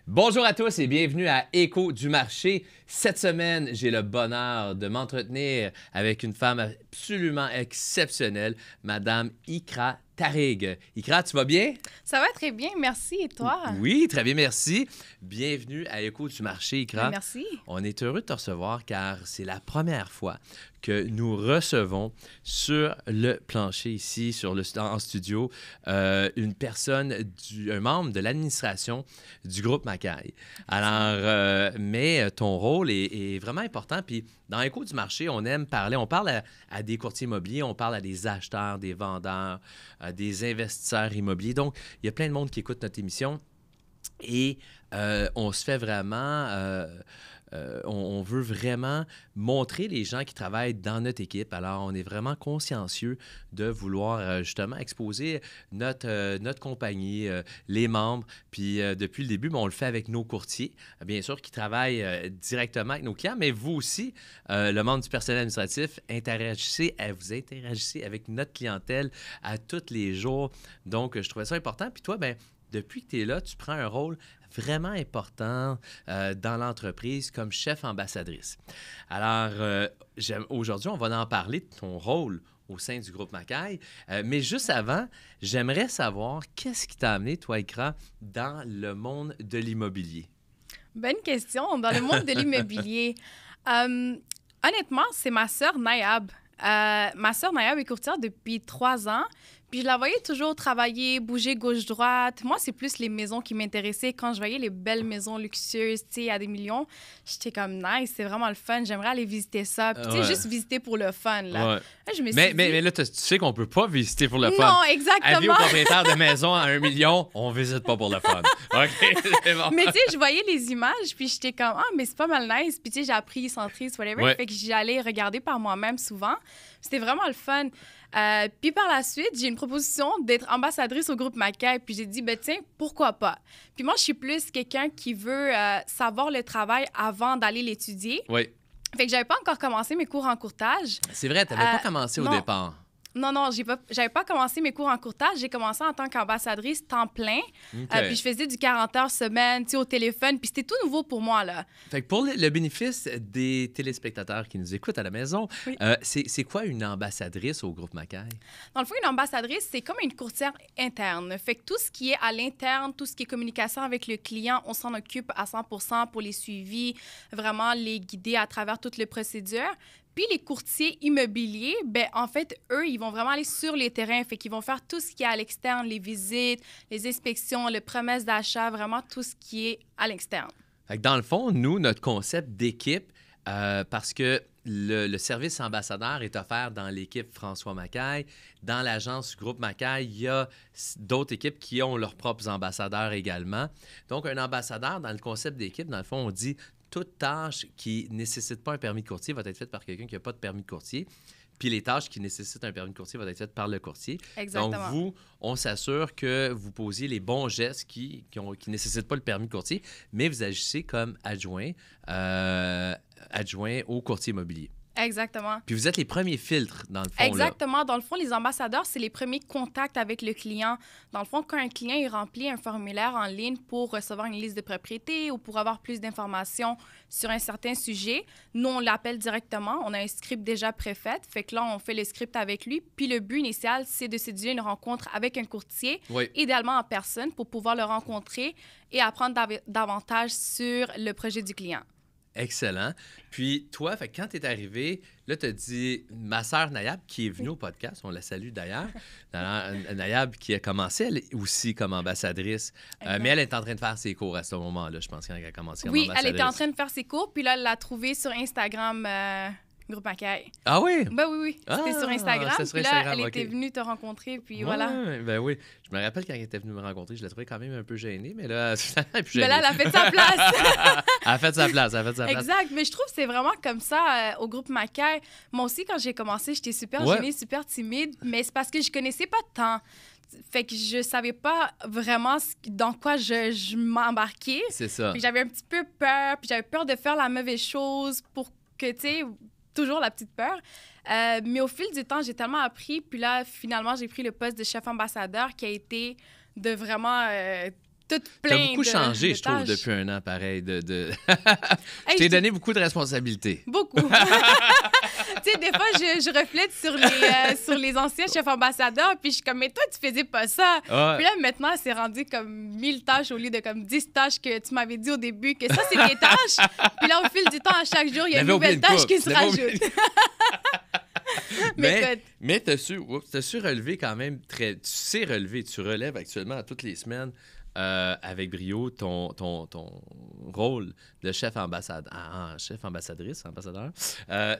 Bonjour à tous et bienvenue à Écho du marché. Cette semaine, j'ai le bonheur de m'entretenir avec une femme absolument exceptionnelle, Madame Ikra Tarig. Ikra, tu vas bien? Ça va très bien, merci. Et toi? Oui, très bien, merci. Bienvenue à Écho du marché, Ikra. Merci. On est heureux de te recevoir car c'est la première fois que nous recevons sur le plancher ici, en studio, une personne, un membre de l'administration du groupe Macaille. Alors, mais ton rôle est vraiment important. Puis dans Écho du marché, on aime parler, on parle à des courtiers immobiliers, on parle à des acheteurs, des vendeurs, des investisseurs immobiliers. Donc, il y a plein de monde qui écoute notre émission et on se fait vraiment... on veut vraiment montrer les gens qui travaillent dans notre équipe. Alors, on est vraiment consciencieux de vouloir justement exposer notre compagnie, les membres. Puis, depuis le début, on le fait avec nos courtiers, bien sûr, qui travaillent directement avec nos clients, mais vous aussi, le membre du personnel administratif, vous interagissez avec notre clientèle à tous les jours. Donc, je trouvais ça important. Puis toi, ben depuis que tu es là, tu prends un rôle vraiment important dans l'entreprise comme chef ambassadrice. Alors, aujourd'hui, on va en parler de ton rôle au sein du groupe Macaille. Mais juste avant, j'aimerais savoir qu'est-ce qui t'a amené, toi, Ikra, dans le monde de l'immobilier? Bonne question. Dans le monde de l'immobilier, honnêtement, c'est ma sœur Nayab. Ma sœur Nayab est courtière depuis 3 ans. Puis je la voyais toujours travailler, bouger gauche-droite. Moi, c'est plus les maisons qui m'intéressaient. Quand je voyais les belles maisons luxueuses, tu sais, à des millions, j'étais comme nice, c'est vraiment le fun. J'aimerais aller visiter ça. Puis tu sais, juste visiter pour le fun, là. Ouais. Là, je me suis mais là, tu sais qu'on peut pas visiter pour le fun. Non, exactement. Avis aux propriétaires de maisons à 1 million, on visite pas pour le fun. OK, c'est bon. Mais tu sais, je voyais les images, puis j'étais comme, ah, mais c'est pas mal nice. Puis tu sais, j'ai appris centriste, whatever. Ouais. Fait que j'allais regarder par moi-même souvent. C'était vraiment le fun. Puis par la suite, j'ai une proposition d'être ambassadrice au groupe Macaille. Puis j'ai dit, ben tiens, pourquoi pas? Puis moi, je suis plus quelqu'un qui veut savoir le travail avant d'aller l'étudier. Oui. Fait que j'avais pas encore commencé mes cours en courtage. C'est vrai, tu n'avais pas commencé au non. départ. Non, j'avais pas commencé mes cours en courtage. J'ai commencé en tant qu'ambassadrice temps plein. Okay. Puis je faisais du 40 heures semaine, tu sais, au téléphone. Puis c'était tout nouveau pour moi, là. Fait que pour le bénéfice des téléspectateurs qui nous écoutent à la maison, Oui. c'est quoi une ambassadrice au groupe Macaille? Dans le fond, une ambassadrice, c'est comme une courtière interne. Fait que tout ce qui est à l'interne, tout ce qui est communication avec le client, on s'en occupe à 100% pour les suivis, vraiment les guider à travers toutes les procédures. Puis les courtiers immobiliers, ben en fait, eux, ils vont vraiment aller sur les terrains. Fait qu'ils vont faire tout ce qui est à l'externe, les visites, les inspections, les promesses d'achat, vraiment tout ce qui est à l'externe. Fait que dans le fond, nous, notre concept d'équipe, parce que le service ambassadeur est offert dans l'équipe François Macaille. Dans l'agence Groupe Macaille, il y a d'autres équipes qui ont leurs propres ambassadeurs également. Donc, un ambassadeur, dans le concept d'équipe, dans le fond, on dit toute tâche qui ne nécessite pas un permis de courtier va être faite par quelqu'un qui n'a pas de permis de courtier. Puis les tâches qui nécessitent un permis de courtier vont être faites par le courtier. Exactement. Donc, vous, on s'assure que vous posiez les bons gestes qui ne nécessitent pas le permis de courtier, mais vous agissez comme adjoint au courtier immobilier. Exactement. Puis vous êtes les premiers filtres, dans le fond. Exactement. Dans le fond, les ambassadeurs, c'est les premiers contacts avec le client. Dans le fond, quand un client il remplit un formulaire en ligne pour recevoir une liste de propriétés ou pour avoir plus d'informations sur un certain sujet, nous, on l'appelle directement. On a un script déjà préfait. Fait que là, on fait le script avec lui. Puis le but initial, c'est de séduire une rencontre avec un courtier, Oui. idéalement en personne, pour pouvoir le rencontrer et apprendre davantage sur le projet du client. Excellent. Puis toi, fait, quand tu es arrivé, là, tu as dit ma sœur Nayab, qui est venue au podcast, on la salue d'ailleurs. Nayab qui a commencé elle aussi comme ambassadrice, mais elle est en train de faire ses cours à ce moment-là, je pense, quand elle a commencé comme ambassadrice. Oui, elle était en train de faire ses cours, puis là, elle l'a trouvé sur Instagram. Groupe Macaille. Ah oui? Ben oui. C'était sur Instagram. C'était sur puis là, Instagram, elle OK. était venue te rencontrer, puis Ouais, voilà. Ben oui. Je me rappelle quand elle était venue me rencontrer, je la trouvais quand même un peu gênée, mais là, elle n'est plus gênée. Mais là, elle a fait sa place. Elle a fait sa place, Exact. Mais je trouve que c'est vraiment comme ça au groupe Macaille. Moi aussi, quand j'ai commencé, j'étais super gênée, super timide, mais c'est parce que je connaissais pas tant. Fait que je savais pas vraiment dans quoi je m'embarquais. C'est ça. Fait que j'avais un petit peu peur, puis j'avais peur de faire la mauvaise chose pour que, tu sais, toujours la petite peur. Mais au fil du temps, j'ai tellement appris. Puis là, finalement, j'ai pris le poste de chef ambassadeur qui a été de vraiment tout T'as plein beaucoup changé, je trouve, tâches. depuis un an, pareil. Je Hey, t'ai donné beaucoup de responsabilités. Beaucoup. Tu sais, des fois, je reflète sur les anciens chefs ambassadeurs, puis je suis comme, mais toi, tu faisais pas ça. Ouais. Puis là, maintenant, c'est rendu comme 1000 tâches au lieu de comme 10 tâches que tu m'avais dit au début, que ça, c'est tes tâches. Puis là, au fil du temps, à chaque jour, il y a une J'avais oublié nouvelle tâche couple. qui se J'avais oublié- rajoute. Mais écoute, Mais t'as su relever quand même tu sais relever, tu relèves actuellement à toutes les semaines avec brio ton rôle de chef ambassadrice, ambassadeur.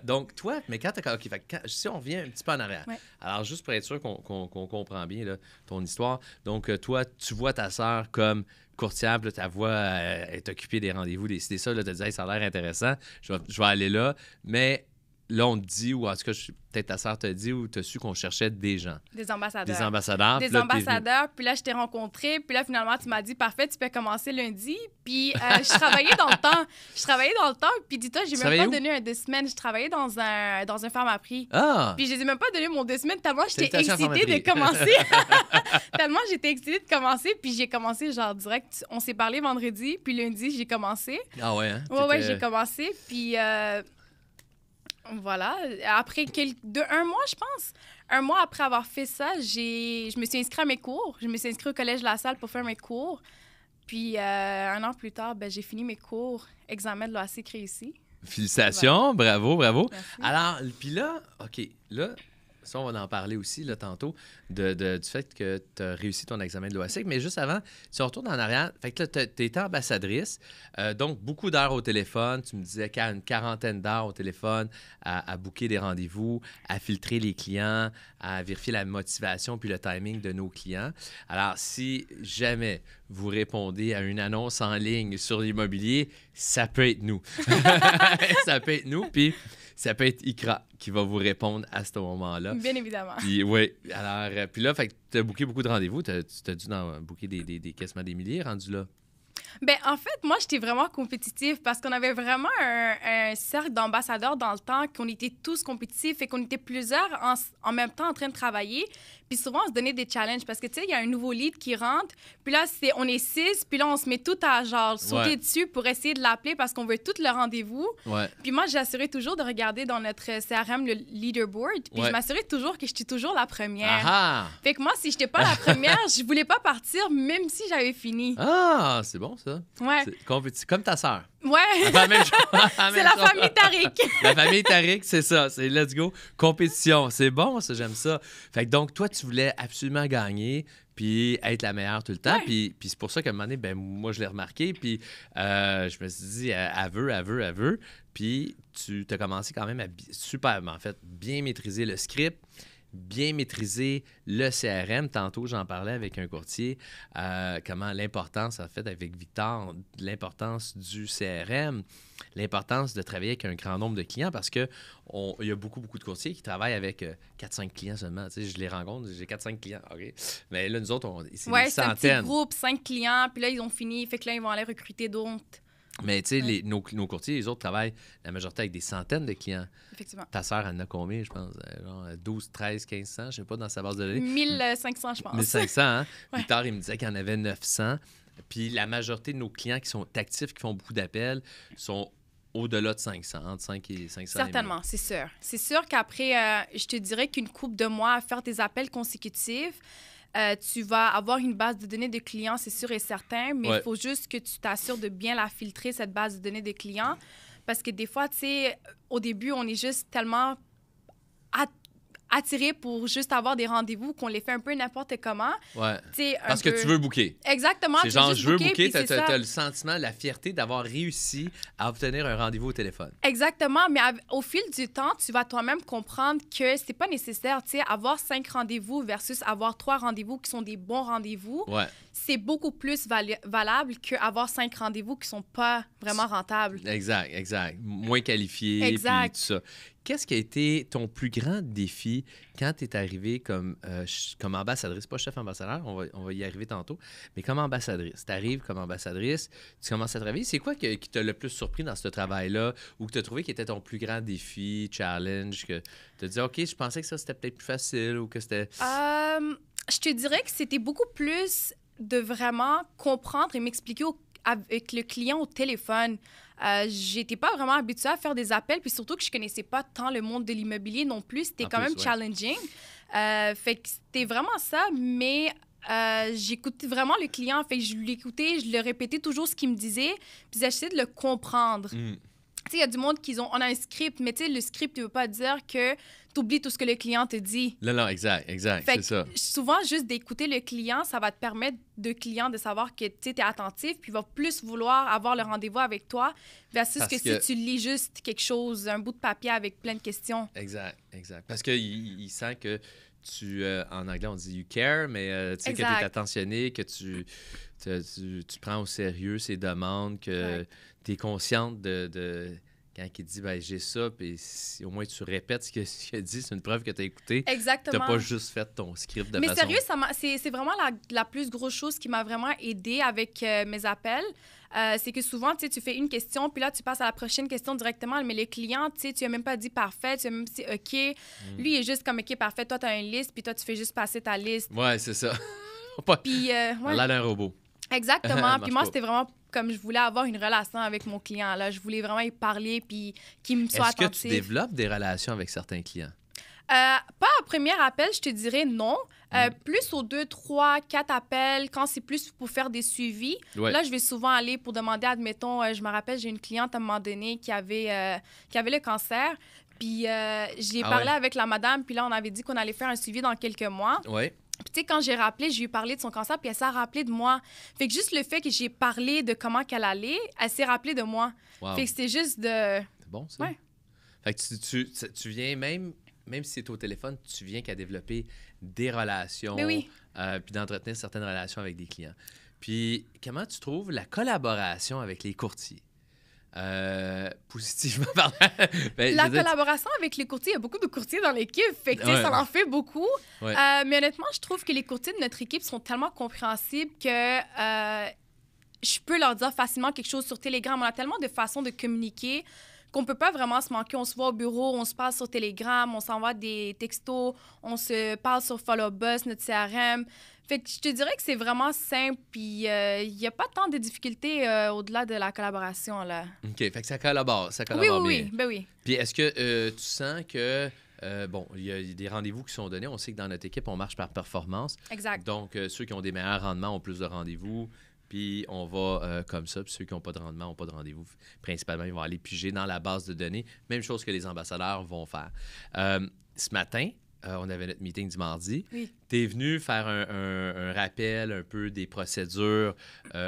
Donc, toi, mais quand t'as... OK, si on revient un petit peu en arrière. Ouais. Alors, juste pour être sûr qu'on comprend bien là, ton histoire. Donc, toi, tu vois ta sœur comme courtière, puis là, ta voix est occupée des rendez-vous, des ça, là, tu te dis, hey, ça a l'air intéressant, je vais aller là. Mais là, on te dit, ou en tout cas, peut-être ta sœur t'a dit, ou t'as su qu'on cherchait des gens. des ambassadeurs. Des ambassadeurs. Des puis là, t'es venu. ambassadeurs, puis là, je t'ai rencontré, puis là, finalement, tu m'as dit, parfait, tu peux commencer lundi. Puis je travaillais dans le temps. Je travaillais dans le temps, puis dis-toi, j'ai même travaillais pas où? donné un 2 semaines. Je travaillais dans un pharmaprix. Ah! Puis je les ai même pas donné mon 2 semaines, tellement j'étais Félicitations, excitée de pharmacie. commencer. Tellement j'étais excitée de commencer, puis j'ai commencé genre direct. On s'est parlé vendredi, puis lundi, j'ai commencé. Ah ouais, hein? Ouais, T'étais- j'ai commencé, puis voilà. Après un mois, je pense. Un mois après avoir fait ça, je me suis inscrite à mes cours. Je me suis inscrite au Collège La Salle pour faire mes cours. Puis un an plus tard, ben, j'ai fini mes cours. Examen de l'OASIC réussi. Félicitations, bravo. Merci. Alors, puis là, OK, là, ça, on va en parler aussi, là, tantôt, du fait que tu as réussi ton examen de l'OASIC. Mais juste avant, si on retourne en arrière, fait que là, tu étais ambassadrice, donc beaucoup d'heures au téléphone. Tu me disais une quarantaine d'heures au téléphone à booker des rendez-vous, à filtrer les clients, à vérifier la motivation puis le timing de nos clients. Alors, si jamais vous répondez à une annonce en ligne sur l'immobilier, ça peut être nous. Ça peut être nous, puis ça peut être Ikra qui va vous répondre à ce moment-là. Bien évidemment. Puis oui, alors, puis là, fait que tu as booké beaucoup de rendez-vous. Tu as dû booker quasiment des milliers rendus là. Ben, en fait, moi, j'étais vraiment compétitive parce qu'on avait vraiment un cercle d'ambassadeurs dans le temps, qu'on était tous compétitifs et qu'on était plusieurs en même temps en train de travailler. Puis souvent, on se donnait des challenges parce que, tu sais, il y a un nouveau lead qui rentre. Puis là, on est 6, puis là, on se met tout à, genre, sauter Ouais. dessus pour essayer de l'appeler parce qu'on veut tout le rendez-vous. Ouais. Puis moi, j'assurais toujours de regarder dans notre CRM le leaderboard. Puis Ouais. je m'assurais toujours que j'étais toujours la première. Ah! Fait que moi, si j'étais pas la première, je voulais pas partir même si j'avais fini. Ah, c'est bon ça. Ouais. C'est comme ta sœur. Ouais. La même chose. C'est la famille Tariq. La famille Tariq, c'est ça. C'est let's go. Compétition. C'est bon, ça, j'aime ça. Fait que donc, toi, tu voulais absolument gagner puis être la meilleure tout le temps. Ouais. Puis c'est pour ça qu'à un moment donné, ben, moi, je l'ai remarqué. Puis je me suis dit, elle veut. Puis tu as commencé quand même à superbe, en fait, bien maîtriser le script, bien maîtriser le CRM. Tantôt, j'en parlais avec un courtier, comment l'importance, en fait, avec Victor, l'importance du CRM, l'importance de travailler avec un grand nombre de clients parce qu'il y a beaucoup de courtiers qui travaillent avec 4-5 clients seulement. Tu sais, je les rencontre, j'ai 4-5 clients. OK. Mais là, nous autres, c'est Ouais, des c'est un petit centaines. groupe, 5 clients, puis là, ils ont fini. Fait que là, ils vont aller recruter d'autres. Mais tu sais, Ouais. nos courtiers, les autres travaillent la majorité avec des centaines de clients. Effectivement. Ta sœur, elle en a combien, je pense? Genre 12, 13, 1500, je sais pas, dans sa base de données. 1500, je pense. 1500, hein? Ouais. Victor, il me disait qu'il y en avait 900. Puis la majorité de nos clients qui sont actifs, qui font beaucoup d'appels, sont au-delà de 500, entre 5 et 500. Certainement, c'est sûr. C'est sûr qu'après, je te dirais qu'une couple de mois à faire des appels consécutifs, tu vas avoir une base de données de clients, c'est sûr et certain, mais il Ouais. faut juste que tu t'assures de bien la filtrer, cette base de données de clients. Parce que des fois, tu sais, au début, on est juste tellement attiré pour juste avoir des rendez-vous qu'on les fait un peu n'importe comment. Ouais. Tu sais, un Parce que peu- tu veux booker. Exactement. C'est tu veux genre, juste je veux booker, puis c'est ça. t'as le sentiment, la fierté d'avoir réussi à obtenir un rendez-vous au téléphone. Exactement, mais au fil du temps, tu vas toi-même comprendre que c'est pas nécessaire, tu sais, avoir 5 rendez-vous versus avoir 3 rendez-vous qui sont des bons rendez-vous, Ouais, c'est beaucoup plus valable qu'avoir 5 rendez-vous qui sont pas vraiment rentables. exact. Moins qualifié, puis Exact. tout ça. Qu'est-ce qui a été ton plus grand défi quand tu es arrivée comme ambassadrice, pas chef ambassadeur, on va y arriver tantôt, mais comme ambassadrice. Tu arrives comme ambassadrice, tu commences à travailler. C'est quoi qui t'a le plus surpris dans ce travail-là ou que tu as trouvé qui était ton plus grand défi, challenge, que tu as dit, OK, je pensais que ça c'était peut-être plus facile ou que c'était... Je te dirais que c'était beaucoup plus de vraiment comprendre et m'expliquer avec le client au téléphone. J'étais pas vraiment habituée à faire des appels, puis surtout que je connaissais pas tant le monde de l'immobilier non plus. C'était quand même challenging. Fait que c'était vraiment ça, mais j'écoutais vraiment le client. Fait que je l'écoutais, je le répétais toujours ce qu'il me disait, puis j'essayais de le comprendre. Tu sais, il y a du monde on a un script, mais tu sais, le script ne veut pas dire que tu oublies tout ce que le client te dit. Non, exact, c'est ça. Souvent, juste d'écouter le client, ça va te permettre client de savoir que tu es attentif, puis il va plus vouloir avoir le rendez-vous avec toi, versus que si tu lis juste quelque chose, un bout de papier avec plein de questions. Exact. Parce qu'il sent que en anglais, on dit « you care », mais tu sais, que tu es attentionné, que tu prends au sérieux ses demandes, que tu es consciente de quand il dit ben, « j'ai ça », puis si au moins tu répètes ce qu'il a dit, c'est une preuve que tu as écouté. Exactement. Tu n'as pas juste fait ton script de mais façon... Mais sérieux, c'est vraiment la plus grosse chose qui m'a vraiment aidée avec mes appels. C'est que souvent, tu fais une question, puis là, tu passes à la prochaine question directement, mais le client, tu n'as même pas dit parfait, tu as même dit OK. Lui, il est juste comme OK, parfait, toi, tu as une liste, puis toi, tu fais juste passer ta liste. Ouais, c'est ça. Puis, là, d'un robot. Exactement. Puis moi, c'était vraiment comme je voulais avoir une relation avec mon client. Là. Je voulais vraiment y parler, puis qu'il me soit attentif. Est-ce que tu développes des relations avec certains clients? Pas à premier appel, je te dirais non. Plus aux 2, 3, 4 appels, quand c'est plus pour faire des suivis. Ouais. Là, je vais souvent aller pour demander, admettons, je me rappelle, j'ai une cliente à un moment donné qui avait le cancer. Puis j'ai parlé avec la madame, puis là, on avait dit qu'on allait faire un suivi dans quelques mois. Oui. Puis, tu sais, quand j'ai rappelé, j'ai lui parlé de son cancer, puis elle s'est rappelée de moi. Fait que juste le fait que j'ai parlé de comment qu'elle allait, elle s'est rappelée de moi. Wow. Fait que c'était juste de... C'est bon, ça. Ouais. Fait que tu viens, même si c'est au téléphone, tu viens qu'à développer des relations, puis d'entretenir certaines relations avec des clients. Puis, comment tu trouves la collaboration avec les courtiers? Positivement parlant. La collaboration avec les courtiers, il y a beaucoup de courtiers dans l'équipe, fait que ça en fait beaucoup. Ouais. Mais honnêtement, je trouve que les courtiers de notre équipe sont tellement compréhensibles que je peux leur dire facilement quelque chose sur Telegram. On a tellement de façons de communiquer qu'on peut pas vraiment se manquer. On se voit au bureau, on se parle sur Telegram, on s'envoie des textos, on se parle sur FollowBus, notre CRM. Fait que je te dirais que c'est vraiment simple, puis il n'y a pas tant de difficultés au-delà de la collaboration, là. OK, fait que ça collabore bien. Oui, ben oui. Puis est-ce que tu sens que, il y a des rendez-vous qui sont donnés. On sait que dans notre équipe, on marche par performance. Exact. Donc, ceux qui ont des meilleurs rendements ont plus de rendez-vous, puis on va comme ça. Puis ceux qui n'ont pas de rendement n'ont pas de rendez-vous. Principalement, ils vont aller piger dans la base de données. Même chose que les ambassadeurs vont faire. Ce matin, on avait notre meeting du mardi. Oui. Tu es venu faire un rappel un peu des procédures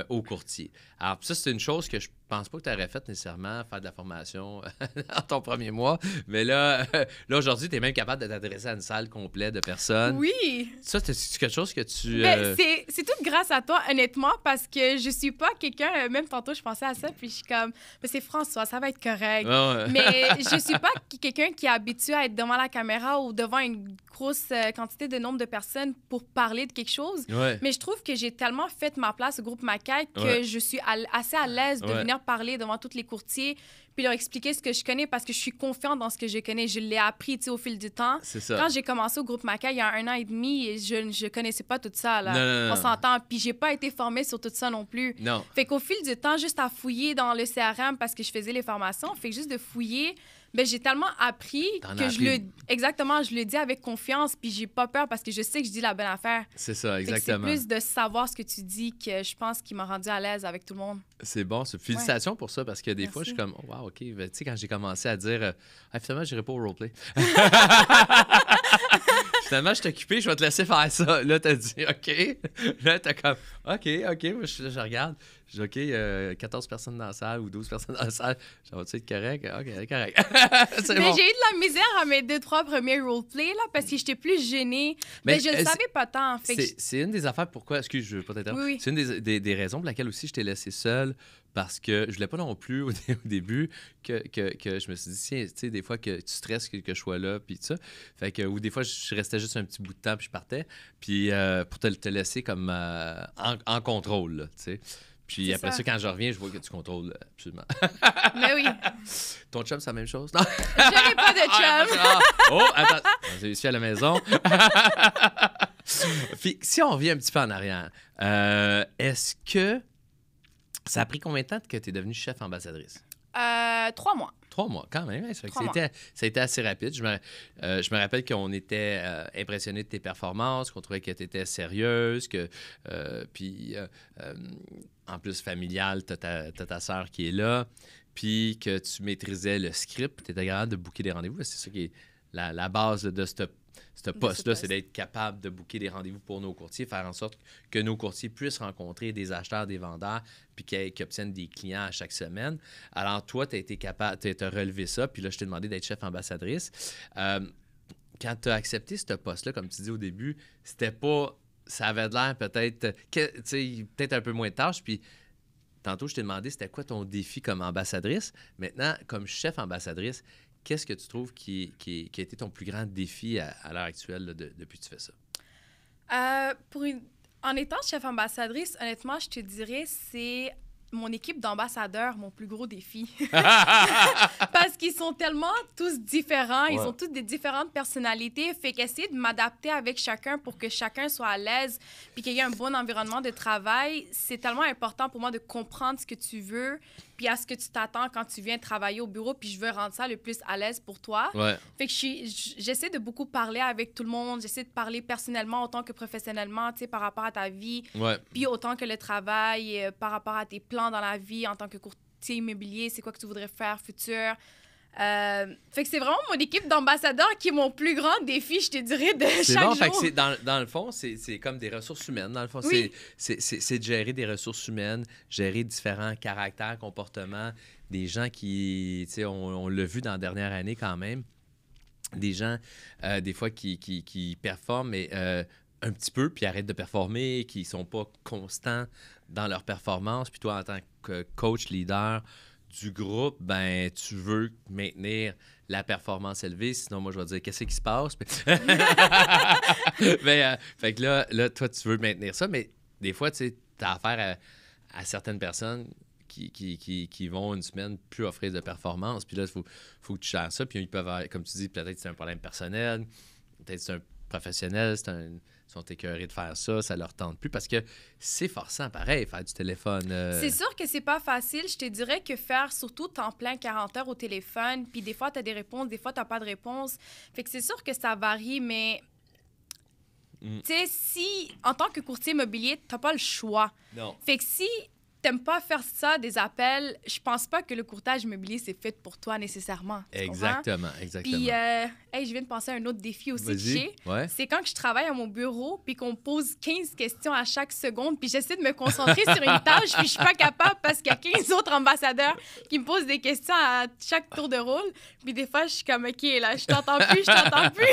aux courtiers. Alors, ça, c'est une chose que je pense pas que tu aurais fait nécessairement, faire de la formation dans ton premier mois. Mais là aujourd'hui, tu es même capable de t'adresser à une salle complète de personnes. Oui! Ça, c'est quelque chose que tu... C'est tout grâce à toi, honnêtement, parce que je suis pas quelqu'un... Même tantôt, je pensais à ça, puis je suis comme... Mais c'est François, ça va être correct. Ouais. Mais je suis pas quelqu'un qui est habitué à être devant la caméra ou devant une grosse quantité de nombre de personnes pour parler de quelque chose. Ouais. Mais je trouve que j'ai tellement fait ma place au groupe Macaque que je suis assez à l'aise de venir parler devant tous les courtiers puis leur expliquer ce que je connais parce que je suis confiante dans ce que je connais. Je l'ai appris au fil du temps. C'est ça. Quand j'ai commencé au groupe Macaque il y a 1 an et demi, je connaissais pas tout ça. Là. Non. On s'entend. Puis j'ai pas été formée sur tout ça non plus. Non. Fait qu'au fil du temps, juste à fouiller dans le CRM parce que je faisais les formations, fait que juste de fouiller... Ben, j'ai tellement appris je le dis avec confiance, puis j'ai pas peur parce que je sais que je dis la bonne affaire. C'est ça, exactement. C'est plus de savoir ce que tu dis que je pense qui m'a rendu à l'aise avec tout le monde. C'est bon. Félicitations pour ça, parce que des fois, je suis comme, oh, wow, OK. Ben, tu sais, quand j'ai commencé à dire, finalement, je n'irai pas au roleplay. Finalement, je suis occupé, je vais te laisser faire ça. Là, t'as dit, OK. Là, t'as comme, OK. Moi, je regarde. Je dis, OK, 14 personnes dans la salle ou 12 personnes dans la salle. Ça va-tu être correct? OK, correct. Mais bon. J'ai eu de la misère à mes 2-3 premiers roleplays, là, parce que j'étais plus gênée. Mais je le savais pas tant. C'est une des affaires pourquoi... Excuse, je veux pas t'interrompre. Oui. C'est une des raisons pour laquelle aussi je t'ai laissé seule. Parce que je voulais pas non plus au début que je me suis dit, tiens, tu sais, des fois que tu stresses que je sois là, puis tout ça. Fait que, ou des fois, je restais juste un petit bout de temps, puis je partais. Puis pour te laisser comme en contrôle, là, tu sais. Puis après ça, quand je reviens, je vois que tu contrôles absolument. Mais oui. Ton chum, c'est la même chose? Non? Je n'ai pas de chum. Oh, attends. J'ai réussi à la maison. Puis, si on revient un petit peu en arrière, est-ce que ça a pris combien de temps que tu es devenue chef ambassadrice? 3 mois. 3 mois, quand même. Hein? Ça Trois mois. a été assez rapide. Je me rappelle qu'on était impressionnés de tes performances, qu'on trouvait que tu étais sérieuse, puis en plus familiale, tu as ta sœur qui est là, puis que tu maîtrisais le script, tu étais capable de booker des rendez-vous. C'est ça qui est la base de ce poste-là, c'est d'être capable de booker des rendez-vous pour nos courtiers, faire en sorte que nos courtiers puissent rencontrer des acheteurs, des vendeurs, puis qu'ils obtiennent des clients à chaque semaine. Alors, toi, tu as été capable, tu as relevé ça, puis là, je t'ai demandé d'être chef ambassadrice. Quand tu as accepté ce poste-là, comme tu dis au début, c'était pas... Ça avait l'air peut-être un peu moins de tâches, puis tantôt, je t'ai demandé c'était quoi ton défi comme ambassadrice. Maintenant, comme chef ambassadrice, qu'est-ce que tu trouves qui a été ton plus grand défi à l'heure actuelle là, depuis que tu fais ça? En étant chef ambassadrice, honnêtement, je te dirais, c'est mon équipe d'ambassadeurs, mon plus gros défi. Parce qu'ils sont tellement tous différents, ils ont toutes des différentes personnalités. Fait qu'essayer de m'adapter avec chacun pour que chacun soit à l'aise puis qu'il y ait un bon environnement de travail, c'est tellement important pour moi de comprendre ce que tu veux puis à ce que tu t'attends quand tu viens travailler au bureau, puis je veux rendre ça le plus à l'aise pour toi. Ouais. Fait que j'essaie de beaucoup parler avec tout le monde, j'essaie de parler personnellement autant que professionnellement, tu sais, par rapport à ta vie, puis autant que le travail, par rapport à tes plans dans la vie en tant que courtier immobilier, c'est quoi que tu voudrais faire futur. Fait que c'est vraiment mon équipe d'ambassadeurs qui est mon plus grand défi, je te dirais, de chaque jour. Fait que dans le fond, c'est comme des ressources humaines. Dans le fond, c'est de gérer des ressources humaines, gérer différents caractères, comportements, des gens qui, tu sais, on l'a vu dans la dernière année quand même, des gens, des fois, qui performent, mais un petit peu, puis arrêtent de performer, qui sont pas constants dans leur performance. Puis toi, en tant que coach, leader du groupe, ben tu veux maintenir la performance élevée, sinon moi je vais dire qu'est-ce qui se passe. Mais fait que là, toi tu veux maintenir ça, mais des fois tu as affaire à certaines personnes qui vont une semaine plus offrir de performance, puis là il faut que tu gères ça, puis ils peuvent avoir, comme tu dis, peut-être que c'est un problème personnel, peut-être que c'est un professionnel, ils sont écœurés de faire ça, ça leur tente plus, parce que c'est forçant, pareil, faire du téléphone. C'est sûr que c'est pas facile. Je te dirais que faire surtout temps plein 40 heures au téléphone, puis des fois, tu as des réponses, des fois, tu n'as pas de réponse. Fait que c'est sûr que ça varie, mais tu sais, si, en tant que courtier immobilier, tu n'as pas le choix. Non. Fait que si t'aimes pas faire ça, des appels, je pense pas que le courtage immobilier, c'est fait pour toi nécessairement. Exactement. Puis, je viens de penser à un autre défi aussi que j'ai. Ouais. C'est quand je travaille à mon bureau, puis qu'on pose 15 questions à chaque seconde, puis j'essaie de me concentrer sur une tâche, puis je suis pas capable parce qu'il y a 15 autres ambassadeurs qui me posent des questions à chaque tour de rôle. Puis des fois, je suis comme, OK, là, je t'entends plus.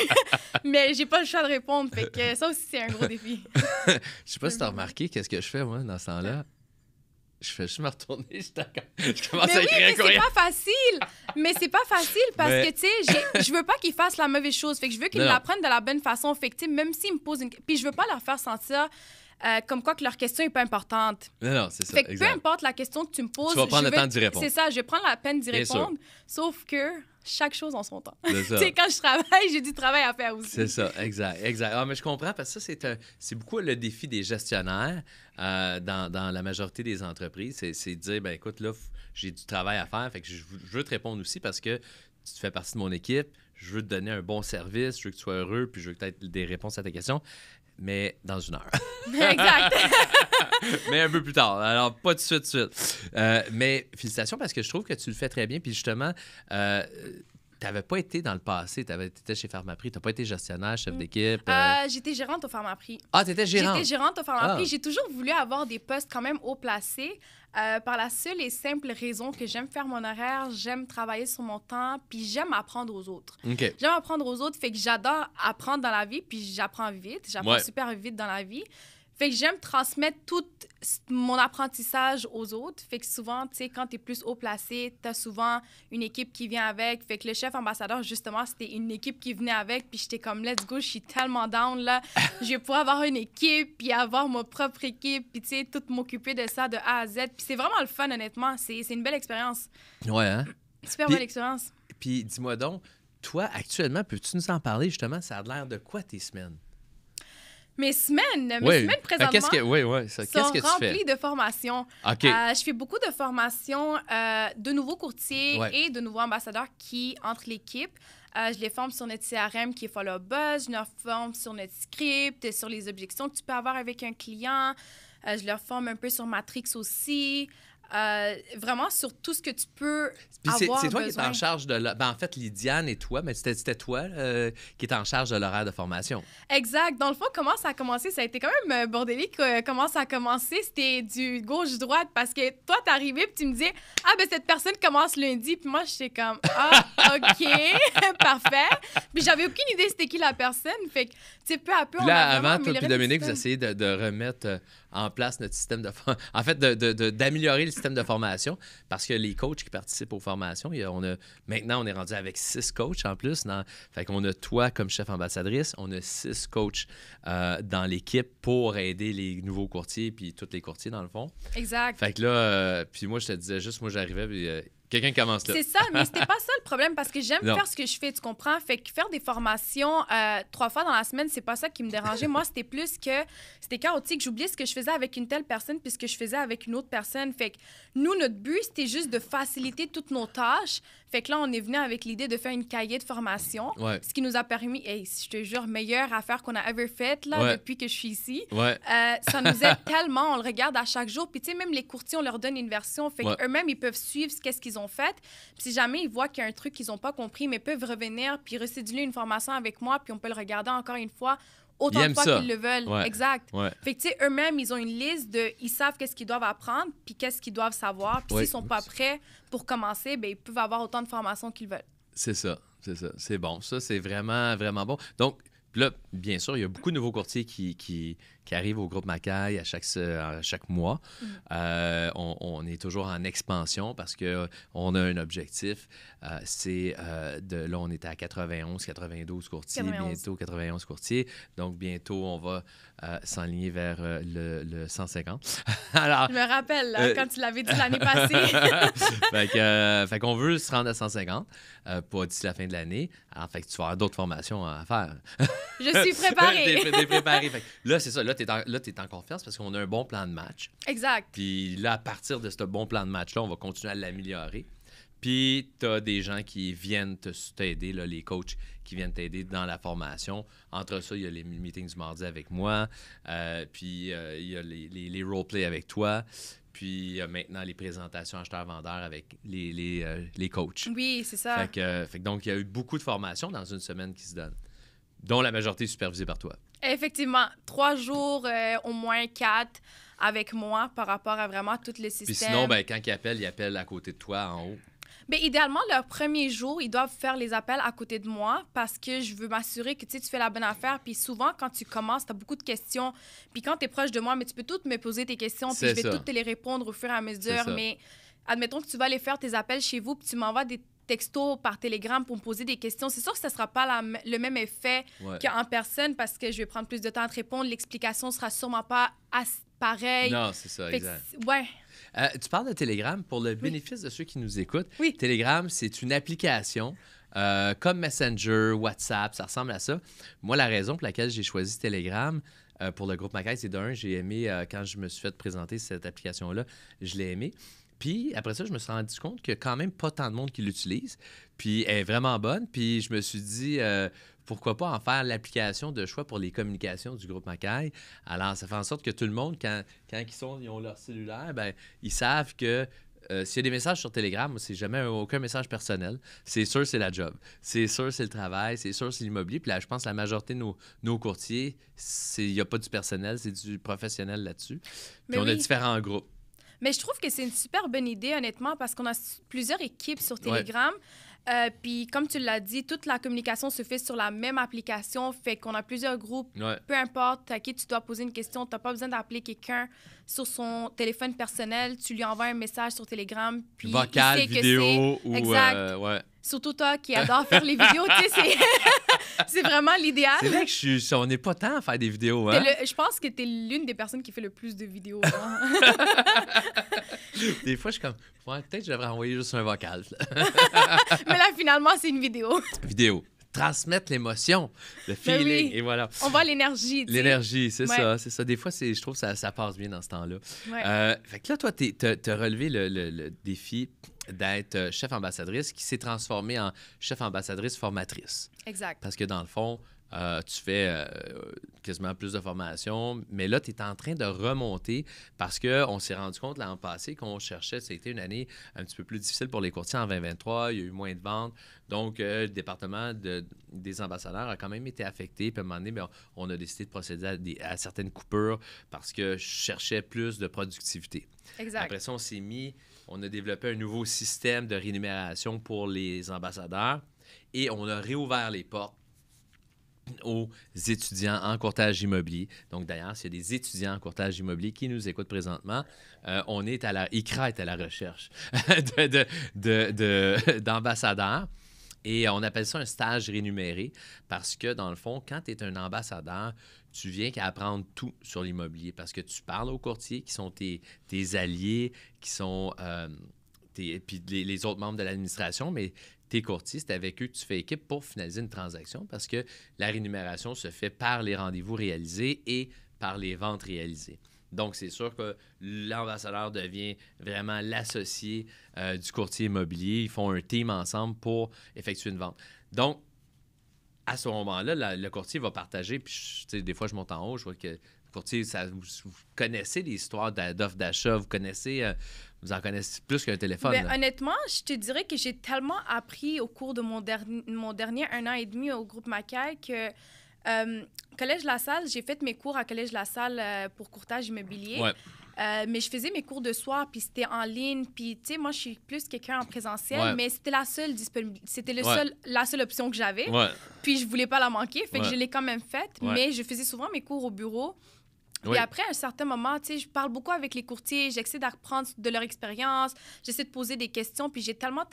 Mais j'ai pas le choix de répondre. Fait que ça aussi, c'est un gros défi. Je sais pas si t'as remarqué qu'est-ce que je fais, moi, dans ce temps-là. Je fais juste me retourner, je commence à écrire un courriel. Mais c'est pas facile parce que, tu sais, je veux pas qu'ils fassent la mauvaise chose. Fait que je veux qu'ils me l'apprennent de la bonne façon. Fait que, tu sais, même s'ils me posent une... Puis je veux pas leur faire sentir comme quoi que leur question est pas importante. Non, c'est ça, fait que peu importe la question que tu me poses... Tu vas prendre le temps d'y répondre. C'est ça, je vais prendre la peine d'y répondre. Sauf que chaque chose en son temps. C'est ça. Tu sais, quand je travaille, j'ai du travail à faire aussi. C'est ça, exact. Ah, mais je comprends parce que ça, c'est beaucoup le défi des gestionnaires dans la majorité des entreprises. C'est de dire, ben écoute, là, j'ai du travail à faire, fait que je veux te répondre aussi parce que tu fais partie de mon équipe, je veux te donner un bon service, je veux que tu sois heureux, puis je veux que tu aies des réponses à tes questions, mais dans 1 heure. Exact. Mais un peu plus tard. Alors, pas tout de suite. Mais félicitations parce que je trouve que tu le fais très bien. Puis justement, tu n'avais pas été dans le passé. Tu étais chez Pharmaprix. Tu n'as pas été gestionnaire, chef d'équipe. J'étais gérante au Pharmaprix. Ah, tu étais gérante? J'étais gérante au Pharmaprix. J'ai toujours voulu avoir des postes quand même haut placés. Par la seule et simple raison que j'aime faire mon horaire, j'aime travailler sur mon temps, puis j'aime apprendre aux autres. Okay. J'aime apprendre aux autres, fait que j'adore apprendre dans la vie, puis j'apprends vite. J'apprends super vite dans la vie. Fait que j'aime transmettre tout mon apprentissage aux autres. Fait que souvent, tu sais, quand tu es plus haut placé, tu as souvent une équipe qui vient avec. Fait que le chef ambassadeur, justement, c'était une équipe qui venait avec. Puis j'étais comme, let's go, je suis tellement down, là. Je vais pouvoir avoir une équipe, puis avoir ma propre équipe, puis tu sais, tout m'occuper de ça de A à Z. Puis c'est vraiment le fun, honnêtement. C'est une belle expérience. Ouais, hein? Super belle expérience. Puis dis-moi donc, toi, actuellement, peux-tu nous en parler, justement? Ça a l'air de quoi, tes semaines? Mes semaines présentement Qu'est-ce que tu fais? remplies de formations. OK. Je fais beaucoup de formations de nouveaux courtiers et de nouveaux ambassadeurs qui entrent l'équipe. Je les forme sur notre CRM qui est Follow Buzz. Je leur forme sur notre script, sur les objections que tu peux avoir avec un client. Je leur forme un peu sur Matrix aussi. Vraiment sur tout ce que tu peux avoir c'est toi besoin. qui es en charge de... en fait, Lydiane et toi, mais c'était toi qui es en charge de l'horaire de formation. Exact. Dans le fond, comment ça a commencé? Ça a été quand même bordélique. Comment ça a commencé? C'était du gauche-droite parce que toi, t'es arrivé puis tu me disais « Ah, ben cette personne commence lundi. » Puis moi, j'étais comme « Ah, OK, parfait. » Puis j'avais aucune idée c'était qui la personne. Fait que, tu sais, peu à peu, Puis là, on a vraiment avant, toi amélioré puis Dominique, le vous système. essayez de remettre en place notre système de formation. En fait, d'améliorer le système de formation parce que les coachs qui participent aux formations, maintenant, on est rendu avec 6 coachs en plus. Fait qu'on a toi comme chef ambassadrice, on a 6 coachs dans l'équipe pour aider les nouveaux courtiers puis tous les courtiers, dans le fond. Exact. Fait que là, puis moi, je te disais juste, moi, j'arrivais, puis quelqu'un commence là. C'est ça, mais c'était pas ça le problème parce que j'aime Non. faire ce que je fais, tu comprends? Fait que faire des formations 3 fois dans la semaine, c'est pas ça qui me dérangeait. Moi, c'était plus que c'était chaotique. J'oubliais ce que je faisais avec une telle personne puis ce que je faisais avec une autre personne. Fait que nous, notre but, c'était juste de faciliter toutes nos tâches. Fait que là, on est venu avec l'idée de faire une cahier de formation, Ouais. ce qui nous a permis, je te jure, meilleure affaire qu'on a ever faite là, Ouais. depuis que je suis ici. Ouais. Ça nous aide tellement, on le regarde à chaque jour. Puis tu sais, même les courtiers, on leur donne une version. Fait Ouais. qu'eux-mêmes, ils peuvent suivre qu'est-ce qu'ils ont fait. Puis si jamais ils voient qu'il y a un truc qu'ils n'ont pas compris, mais peuvent revenir puis recéduler une formation avec moi, puis on peut le regarder encore une fois autant Ils de aiment fois ça. qu'ils le veulent. Ouais. Exact. Ouais. Fait que tu sais, eux-mêmes, ils ont une liste de... Ils savent qu'est-ce qu'ils doivent apprendre puis qu'est-ce qu'ils doivent savoir. Puis Ouais. s'ils sont pas prêts pour commencer, ben ils peuvent avoir autant de formations qu'ils veulent. C'est ça. C'est bon. Ça, c'est vraiment, vraiment bon. Donc, là, bien sûr, il y a beaucoup de nouveaux courtiers qui arrivent au groupe Macaille à chaque mois. On est toujours en expansion parce qu'on a un objectif. Là, on était à 91, 92 courtiers, 91. bientôt 91 courtiers. Donc, bientôt, on va s'enligner vers le 150. Alors, Je me rappelle, là, quand tu l'avais dit l'année passée. fait qu'on veut se rendre à 150 pour d'ici la fin de l'année. Alors, fait que tu vas avoir d'autres formations à faire. Je suis préparée. T'es préparé. Fait que là, c'est ça. Là, t'es en confiance parce qu'on a un bon plan de match. Exact. Puis là, à partir de ce bon plan de match-là, on va continuer à l'améliorer. Puis, tu as des gens qui viennent t'aider, là, les coachs qui viennent t'aider dans la formation. Entre ça, il y a les meetings du mardi avec moi. Puis, il y a les roleplays avec toi. Puis, maintenant, les présentations acheteurs-vendeurs avec les coachs. Oui, c'est ça. Fait que donc, il y a eu beaucoup de formations dans une semaine qui se donnent, dont la majorité est supervisée par toi. Effectivement, 3 jours, au moins 4 avec moi par rapport à vraiment tout le système. Puis sinon, ben, quand ils appellent à côté de toi, en haut. Bien, idéalement, leur premier jour, ils doivent faire les appels à côté de moi parce que je veux m'assurer que tu fais la bonne affaire. Puis souvent, quand tu commences, tu as beaucoup de questions. Puis quand tu es proche de moi, mais tu peux toutes me poser tes questions. Puis je vais toutes te les répondre au fur et à mesure. Mais admettons que tu vas aller faire tes appels chez vous puis tu m'envoies des textos par Telegram pour me poser des questions. C'est sûr que ça ne sera pas le même effet qu'en personne parce que je vais prendre plus de temps à te répondre. L'explication ne sera sûrement pas pareille. Non, c'est ça, exact. Ouais. Tu parles de Telegram. Pour le bénéfice de ceux qui nous écoutent, Oui. Telegram, c'est une application comme Messenger, WhatsApp, ça ressemble à ça. Moi, la raison pour laquelle j'ai choisi Telegram pour le groupe Macaille, c'est j'ai aimé, quand je me suis fait présenter cette application-là, je l'ai aimé. Puis après ça, je me suis rendu compte qu'il n'y a quand même pas tant de monde qui l'utilise. Puis elle est vraiment bonne. Puis je me suis dit, pourquoi pas en faire l'application de choix pour les communications du groupe Macaille. Alors, ça fait en sorte que tout le monde, quand ils ont leur cellulaire, ben ils savent que s'il y a des messages sur Telegram, moi, c'est jamais aucun message personnel. C'est sûr, c'est la job. C'est sûr, c'est le travail. C'est sûr, c'est l'immobilier. Puis là, je pense que la majorité de nos courtiers, il n'y a pas du personnel, c'est du professionnel là-dessus. Puis on a différents groupes. Mais je trouve que c'est une super bonne idée, honnêtement, parce qu'on a plusieurs équipes sur Telegram. Puis, comme tu l'as dit, toute la communication se fait sur la même application. Fait qu'on a plusieurs groupes. Ouais. Peu importe à qui tu dois poser une question, tu n'as pas besoin d'appeler quelqu'un sur son téléphone personnel. Tu lui envoies un message sur Telegram. Puis vocal, il sait vidéo que c'est... ou... Exact. Ouais. Surtout toi qui adore faire les vidéos, tu sais, c'est vraiment l'idéal. C'est vrai que on n'est pas tant à faire des vidéos, hein? Je pense que tu es l'une des personnes qui fait le plus de vidéos. Des fois, je suis comme, peut-être que je devrais envoyer juste un vocal. Mais là, finalement, c'est une vidéo. Vidéo. transmettre l'émotion, le feeling, oui. et voilà. On voit l'énergie, tu sais. L'énergie, c'est Ouais. ça, c'est ça. Des fois, je trouve que ça passe bien dans ce temps-là. Ouais. Fait que là, toi, t'as relevé le défi d'être chef ambassadrice qui s'est transformé en chef ambassadrice formatrice. Exact. Parce que dans le fond, tu fais quasiment plus de formation, mais là, tu es en train de remonter parce qu'on s'est rendu compte l'an passé qu'on cherchait, c'était une année un petit peu plus difficile pour les courtiers en 2023, il y a eu moins de ventes, donc le département des ambassadeurs a quand même été affecté, puis à un moment donné, bien, on a décidé de procéder à certaines coupures parce que je cherchais plus de productivité. Exact. Après ça, on a développé un nouveau système de rémunération pour les ambassadeurs et on a réouvert les portes aux étudiants en courtage immobilier. Donc, d'ailleurs, s'il y a des étudiants en courtage immobilier qui nous écoutent présentement, ICRA est à la recherche d'ambassadeurs. Et on appelle ça un stage rémunéré parce que, dans le fond, quand tu es un ambassadeur, tu viens qu'à apprendre tout sur l'immobilier parce que tu parles aux courtiers qui sont tes alliés, qui sont puis les autres membres de l'administration, mais tes courtiers, c'est avec eux que tu fais équipe pour finaliser une transaction parce que la rémunération se fait par les rendez-vous réalisés et par les ventes réalisées. Donc, c'est sûr que l'ambassadeur devient vraiment l'associé du courtier immobilier. Ils font un team ensemble pour effectuer une vente. Donc, à ce moment-là, le courtier va partager, puis des fois, je monte en haut, je vois que le courtier, vous connaissez l'histoire d'offres d'achat, vous en connaissez plus qu'un téléphone. Ben, honnêtement, je te dirais que j'ai tellement appris au cours de mon dernier 1 an et demi au groupe Mackay que Collège La Salle, j'ai fait mes cours à Collège La Salle pour courtage immobilier. Ouais. Mais je faisais mes cours de soir, puis c'était en ligne. Puis, tu sais, moi, je suis plus quelqu'un en présentiel, Ouais. mais c'était la seule disponibilité. C'était Ouais. la seule option que j'avais. Ouais. Puis, je voulais pas la manquer. Fait que Ouais. je l'ai quand même faite. Ouais. Mais je faisais souvent mes cours au bureau. Puis Oui. après, à un certain moment, tu sais, je parle beaucoup avec les courtiers. J'essaie d'apprendre de leur expérience. J'essaie de poser des questions. Puis j'ai tellement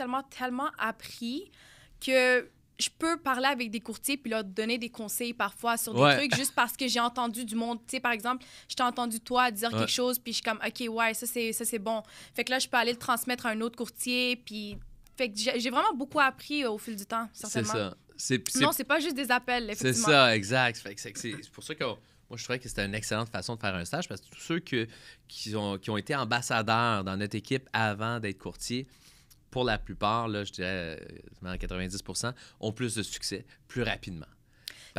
appris que je peux parler avec des courtiers puis leur donner des conseils parfois sur des Ouais. trucs juste parce que j'ai entendu du monde. Tu sais, par exemple, je t'ai entendu toi dire Ouais. quelque chose puis je suis comme, OK, ouais, ça c'est bon. Fait que là, je peux aller le transmettre à un autre courtier. Puis, fait que j'ai vraiment beaucoup appris au fil du temps, C'est certainement. ça. Non, c'est pas juste des appels, C'est effectivement. ça, exact. Fait que c'est pour ça que moi, je trouvais que c'était une excellente façon de faire un stage parce que tous ceux qui ont été ambassadeurs dans notre équipe avant d'être courtiers, pour la plupart, là, je dirais 90%, ont plus de succès plus rapidement.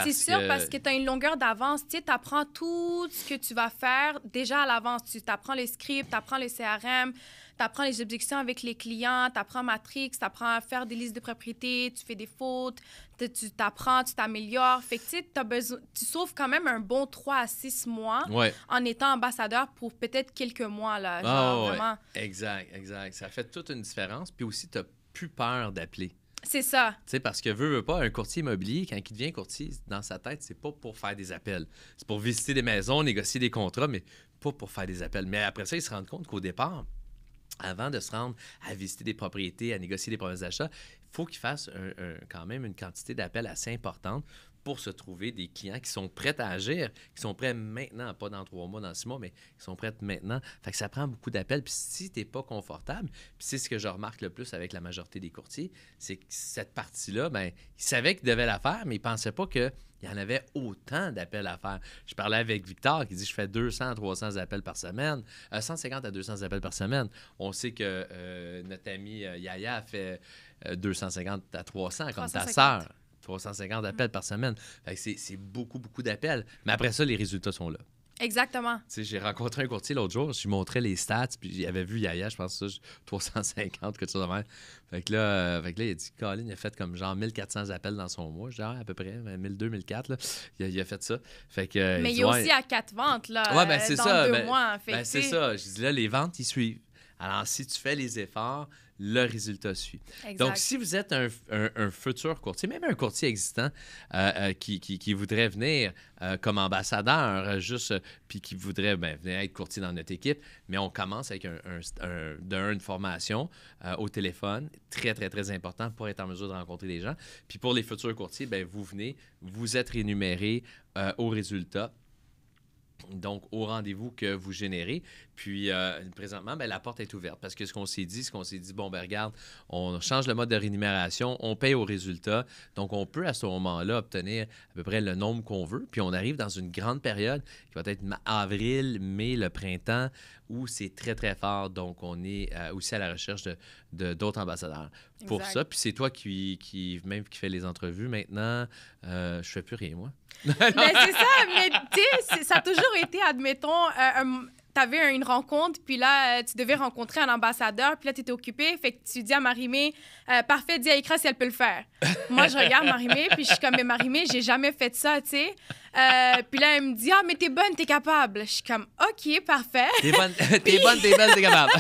C'est sûr, parce que tu as une longueur d'avance. Tu sais, apprends tout ce que tu vas faire déjà à l'avance. Tu apprends les scripts, tu apprends les CRM, tu apprends les objections avec les clients, tu apprends Matrix, tu apprends à faire des listes de propriétés, tu fais des fautes, tu t'apprends, tu t'améliores. Fait que tu sauves quand même un bon 3 à 6 mois Ouais. en étant ambassadeur pour peut-être quelques mois. Là, Ah, ouais. vraiment. Exact. Ça fait toute une différence. Puis aussi, tu n'as plus peur d'appeler. C'est ça. Tu sais, parce que veut pas, un courtier immobilier, quand il devient courtier, dans sa tête, c'est pas pour faire des appels. C'est pour visiter des maisons, négocier des contrats, mais pas pour faire des appels. Mais après ça, il se rend compte qu'au départ, avant de se rendre à visiter des propriétés, à négocier des promesses d'achat, il faut qu'il fasse quand même une quantité d'appels assez importante pour se trouver des clients qui sont prêts à agir, qui sont prêts maintenant, pas dans 3 mois, dans 6 mois, mais qui sont prêts maintenant. Fait que ça prend beaucoup d'appels. Puis si tu n'es pas confortable, puis c'est ce que je remarque le plus avec la majorité des courtiers, c'est que cette partie-là, bien, ils savaient qu'ils devaient la faire, mais ils ne pensaient pas qu'il y en avait autant d'appels à faire. Je parlais avec Victor qui dit « Je fais 200 à 300 appels par semaine, 150 à 200 appels par semaine. » On sait que notre ami Yaya fait 250 à 300 comme ta 350. sœur. 350 appels par semaine. Fait que c'est beaucoup d'appels. Mais après ça, les résultats sont là. Exactement. Tu sais, j'ai rencontré un courtier l'autre jour, je lui montrais les stats, puis il avait vu Yaya, je pense que ça, 350, quelque chose de même. Fait que là, il a dit, Colin, il a fait comme genre 1400 appels dans son mois. Je dis, à peu près, 1200, 1400, là. Il a fait ça. Fait que, Mais il y a aussi à 4 ventes, là, ouais, ben, c'est dans ça. 2 mois. Fait Ben, que, c'est tu sais, ça. Je dis là, les ventes, ils suivent. Alors, si tu fais les efforts, le résultat suit. Exact. Donc, si vous êtes un futur courtier, même un courtier existant qui voudrait venir comme ambassadeur, puis qui voudrait venir être courtier dans notre équipe, mais on commence avec une formation au téléphone, très important pour être en mesure de rencontrer des gens. Puis pour les futurs courtiers, vous venez, vous êtes rémunéré au résultat. Donc, au rendez-vous que vous générez. Puis, présentement, la porte est ouverte parce que ce qu'on s'est dit, bon, regarde, on change le mode de rémunération, on paye au résultat. Donc, on peut, à ce moment-là, obtenir à peu près le nombre qu'on veut. Puis, on arrive dans une grande période qui va être avril, mai, le printemps, où c'est très, très fort. Donc, on est aussi à la recherche d'autres ambassadeurs pour ça. Puis, c'est toi qui fait les entrevues maintenant. Je fais plus rien, moi. Mais c'est ça, mais tu sais, ça a toujours été, admettons, t'avais une rencontre, puis là, tu devais rencontrer un ambassadeur, puis là, t'étais occupé, fait que tu dis à Marie-Mé, parfait, dis à Ikra si elle peut le faire. Moi, je regarde Marie-Mé, puis je suis comme, mais Marie-Mé, j'ai jamais fait ça, tu sais. Puis là, elle me dit, mais t'es bonne, t'es capable. Je suis comme, OK, parfait. T'es bonne, t'es belle, t'es capable.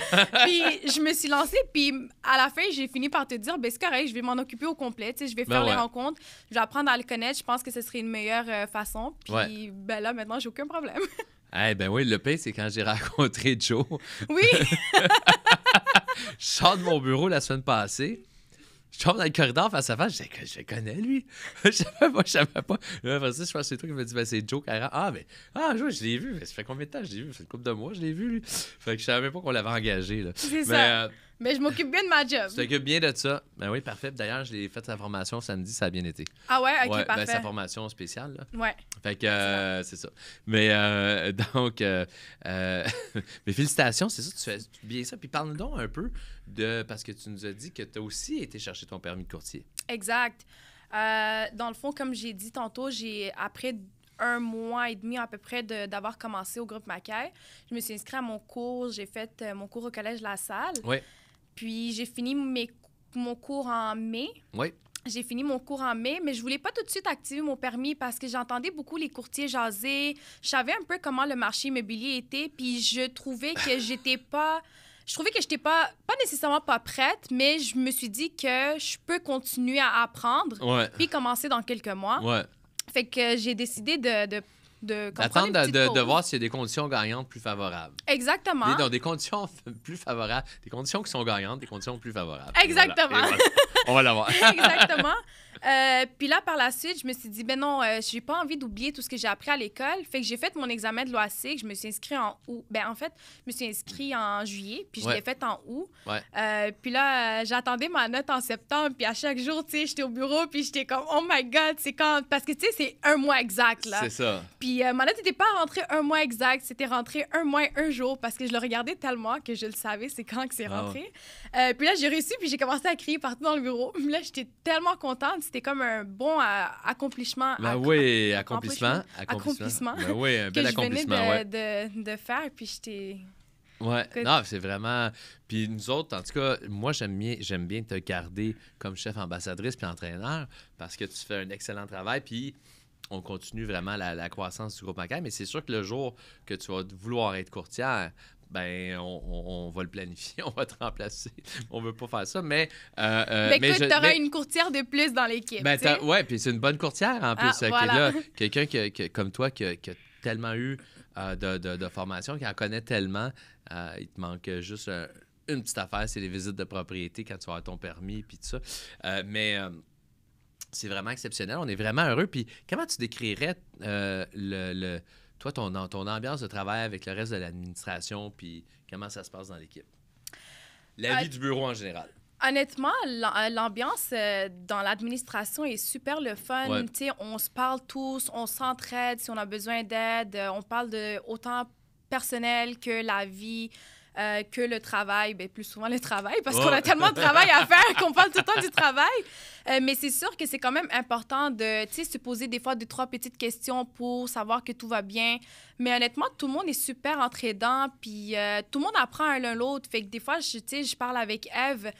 Puis je me suis lancée, puis à la fin, j'ai fini par te dire, c'est correct, je vais m'en occuper au complet, tu sais, je vais faire les rencontres, je vais apprendre à le connaître, je pense que ce serait une meilleure façon. Puis là, maintenant, j'ai aucun problème. Oui, le pire, c'est quand j'ai rencontré Joe. Oui! Je sors de mon bureau la semaine passée. Je tombe dans le corridor face à face. Je le connais, lui. Je savais pas. Là, après ça, je pense que c'est toi qui me dit, c'est Joe Carran. Joe, je l'ai vu. Ça fait combien de temps? Je l'ai vu. Ça fait une couple de mois, je l'ai vu, lui. Fait que je savais pas qu'on l'avait engagé, là. C'est ça. Mais je m'occupe bien de ma job. Tu t'occupes bien de ça. Oui, parfait. D'ailleurs, je l'ai fait sa formation samedi, ça a bien été. Ah ouais? OK, parfait. Sa formation spéciale, là. Ouais. Fait que c'est ça. Mais donc, mais félicitations, c'est ça, tu fais bien ça. Puis parle-nous donc un peu parce que tu nous as dit que tu as aussi été chercher ton permis de courtier. Exact. Dans le fond, comme j'ai dit tantôt, après 1 mois et demi à peu près d'avoir commencé au groupe Mackay, je me suis inscrite à mon cours. J'ai fait mon cours au Collège La Salle. Oui. Puis j'ai fini mon cours en mai. Oui. J'ai fini mon cours en mai, mais je voulais pas tout de suite activer mon permis parce que j'entendais beaucoup les courtiers jaser. Je savais un peu comment le marché immobilier était, puis je trouvais que j'étais pas nécessairement pas prête, mais je me suis dit que je peux continuer à apprendre, puis commencer dans quelques mois. Ouais. Fait que j'ai décidé d'attendre de voir s'il y a des conditions gagnantes plus favorables. Exactement. Des conditions plus favorables, des conditions qui sont gagnantes, des conditions plus favorables. Exactement. Voilà. On va l'avoir. Exactement. Puis là, par la suite, je me suis dit, non, j'ai pas envie d'oublier tout ce que j'ai appris à l'école. Fait que j'ai fait mon examen de l'OASIC. Je me suis inscrite en août. En fait, je me suis inscrite en juillet, puis je l'ai fait en août. Ouais. Puis là, j'attendais ma note en septembre, puis à chaque jour, tu sais, j'étais au bureau, puis j'étais comme, oh my God, c'est quand? Parce que, tu sais, c'est 1 mois exact, là. C'est ça. Puis ma note n'était pas rentrée 1 mois exact, c'était rentré 1 mois et 1 jour, parce que je le regardais tellement que je le savais, c'est quand que c'est rentré. Puis là, j'ai réussi, puis j'ai commencé à crier partout dans le bureau. Puis là, j'étais tellement contente. C'était comme un bon accomplissement. Oui, accomplissement. Oui, un bel accomplissement. Que je venais de faire, puis j'étais... Ouais, non, c'est vraiment... Puis nous autres, en tout cas, moi, j'aime bien te garder comme chef ambassadrice puis entraîneur parce que tu fais un excellent travail, puis on continue vraiment la croissance du groupe Mackay. Mais c'est sûr que le jour que tu vas vouloir être courtière, on va le planifier, on va te remplacer. On veut pas faire ça, mais... écoute, tu auras une courtière de plus dans l'équipe. Oui, puis c'est une bonne courtière en plus. Voilà. Là, quelqu'un comme toi qui a tellement eu de formation, qui en connaît tellement, il te manque juste une petite affaire, c'est les visites de propriété quand tu vas avoir ton permis, puis tout ça. Mais c'est vraiment exceptionnel. On est vraiment heureux. Puis comment tu décrirais toi, ton ambiance de travail avec le reste de l'administration, puis comment ça se passe dans l'équipe? La vie du bureau en général. Honnêtement, l'ambiance dans l'administration est super le fun. Ouais. Tu sais, on se parle tous, on s'entraide si on a besoin d'aide. On parle de autant personnel que la vie, que le travail. Plus souvent le travail, parce qu'on a tellement de travail à faire qu'on parle tout le temps du travail. Mais c'est sûr que c'est quand même important de se poser des fois 2-3 petites questions pour savoir que tout va bien. Mais honnêtement, tout le monde est super entraidant, puis tout le monde apprend l'un l'autre. Fait que des fois, je parle avec Eve,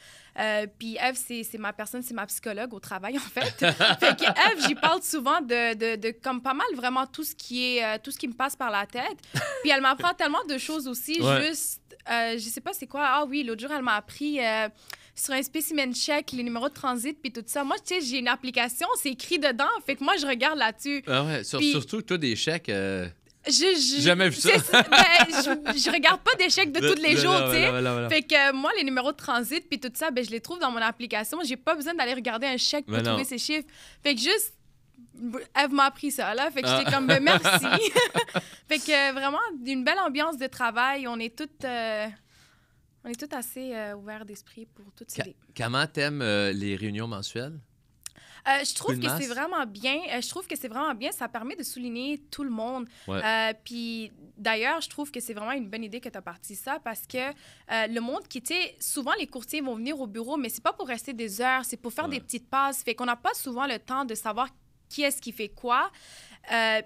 puis Eve, c'est ma personne, c'est ma psychologue au travail, en fait. Fait que Eve, j'y parle souvent de comme pas mal vraiment tout ce qui me passe par la tête. Puis elle m'apprend tellement de choses aussi, juste, je sais pas c'est quoi. Ah oui, l'autre jour, elle m'a appris... sur un spécimen check, les numéros de transit, puis tout ça. Moi, tu sais, j'ai une application, c'est écrit dedans. Fait que moi, je regarde là-dessus. Ah ouais, surtout, toi, des chèques... J'ai jamais vu ça. Je regarde pas des chèques de tous les jours, tu sais. Voilà. Fait que moi, les numéros de transit, puis tout ça, je les trouve dans mon application. J'ai pas besoin d'aller regarder un chèque pour trouver ces chiffres. Fait que juste Eve m'a appris ça, là. Fait que j'étais comme, ben, merci. Fait que vraiment, une belle ambiance de travail. On est toutes assez ouverts d'esprit pour toutes ces idées. Comment t'aimes les réunions mensuelles? Je trouve que c'est vraiment bien. Ça permet de souligner tout le monde. Ouais. Puis d'ailleurs, je trouve que c'est vraiment une bonne idée que tu as parti ça parce que le monde qui, tu sais, souvent les courtiers vont venir au bureau, mais c'est pas pour rester des heures, c'est pour faire des petites passes. Fait qu'on n'a pas souvent le temps de savoir qui est-ce qui fait quoi.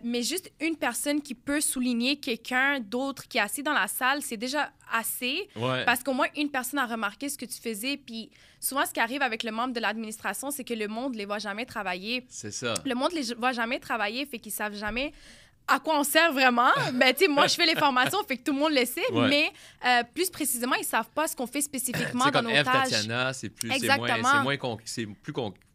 Mais juste une personne qui peut souligner quelqu'un d'autre qui est assis dans la salle, c'est déjà assez. Ouais. Parce qu'au moins, une personne a remarqué ce que tu faisais. Puis souvent, ce qui arrive avec le membre de l'administration, c'est que le monde ne les voit jamais travailler. C'est ça. Le monde ne les voit jamais travailler, fait qu'ils savent jamais à quoi on sert vraiment. Ben, tu sais, moi, je fais les formations, fait que tout le monde le sait, mais plus précisément, ils savent pas ce qu'on fait spécifiquement dans nos Eve, tâches. Tatiana, c'est plus,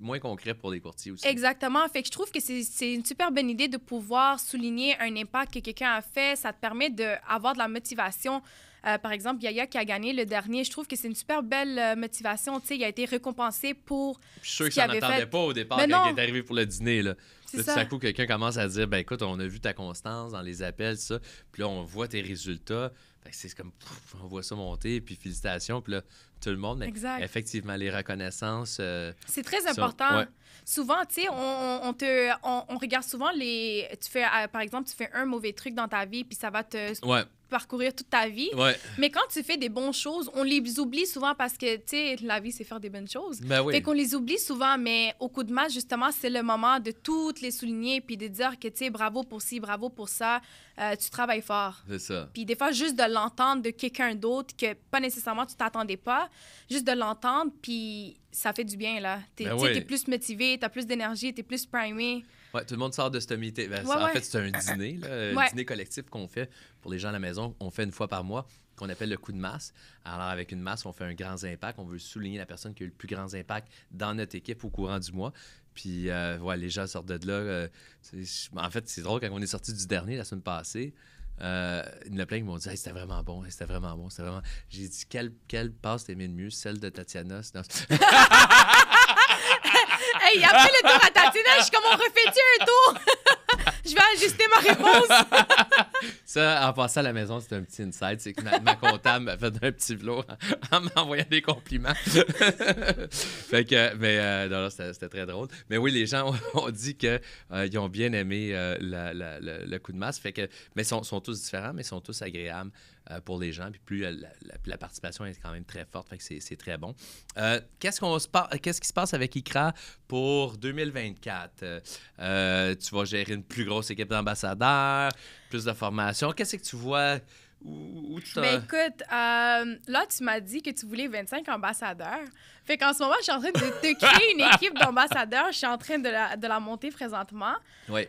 moins concret pour les courtiers aussi. Exactement. Fait que je trouve que c'est une super bonne idée de pouvoir souligner un impact que quelqu'un a fait. Ça te permet d'avoir de la motivation. Par exemple, Yaya qui a gagné le dernier, je trouve que c'est une super belle motivation. Tu sais, il a été récompensé pour je suis sûr qu'il s'en attendait pas au départ quand il est arrivé pour le dîner, là. Là, tout à coup, quelqu'un commence à dire, ben écoute, on a vu ta constance dans les appels, ça. Puis là, on voit tes résultats. Fait que c'est comme, on voit ça monter, puis félicitations. Puis là, tout le monde. Exact. Effectivement, les reconnaissances. C'est très important. Ouais. Souvent, tu sais, on regarde souvent tu fais, par exemple, tu fais un mauvais truc dans ta vie, puis ça va te parcourir toute ta vie. Ouais. Mais quand tu fais des bonnes choses, on les oublie souvent parce que, tu sais, la vie, c'est faire des bonnes choses. Ben oui. Fait qu'on les oublie souvent, mais au coup de match, justement, c'est le moment de toutes les souligner puis de dire que, tu sais, bravo pour ci, bravo pour ça, tu travailles fort. C'est ça. Puis des fois, juste de l'entendre de quelqu'un d'autre que pas nécessairement tu t'attendais pas, juste de l'entendre, puis ça fait du bien, là. T'es plus motivé, t'as plus d'énergie, t'es plus primé. Ouais, tout le monde sort de cette meeting. En fait, c'est un dîner, là, un dîner collectif qu'on fait pour les gens à la maison. On fait une fois par mois, qu'on appelle le coup de masse. Alors, avec une masse, on fait un grand impact. On veut souligner la personne qui a eu le plus grand impact dans notre équipe au courant du mois. Puis, les gens sortent de là. En fait, c'est drôle, quand on est sorti du dernier la semaine passée, il y en a plein qui m'ont dit hey, c'était vraiment bon. J'ai dit quelle passe t'aimais le mieux, celle de Tatiana? Hey, après le tour à Tatiana, je suis comme on refait-tu un tour? Je vais ajuster ma réponse. Ça, en passant à la maison, c'est un petit insight. C'est que ma comptable m'a fait un petit vlog en m'envoyant des compliments. Fait que, non, c'était très drôle. Mais oui, les gens ont dit qu'ils ont bien aimé le coup de masse. Fait que, mais ils sont tous différents, mais ils sont tous agréables pour les gens. Puis plus la participation est quand même très forte. Fait que c'est très bon. Qu'est-ce qui se passe avec ICRA pour 2024? Tu vas gérer une plus grosse équipe d'ambassadeurs, plus de formation. Qu'est-ce que tu vois? Où tu Ben écoute, là, tu m'as dit que tu voulais 25 ambassadeurs. Fait qu'en ce moment, je suis en train de créer une équipe d'ambassadeurs. Je suis en train de la monter présentement. Oui.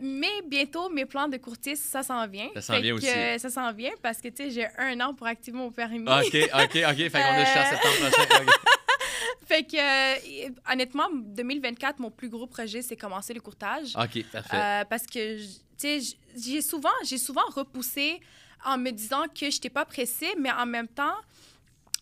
Mais bientôt, mes plans de courtiste, ça s'en vient. Ça s'en vient aussi. Ça s'en vient parce que, tu sais, j'ai 1 an pour activer mon permis. OK. Fait qu'on est jusqu'à septembre prochain. Okay. Fait que, honnêtement, 2024, mon plus gros projet, c'est commencer le courtage. OK, parfait. Parce que, tu sais, j'ai souvent repoussé en me disant que je n'étais pas pressée, mais en même temps,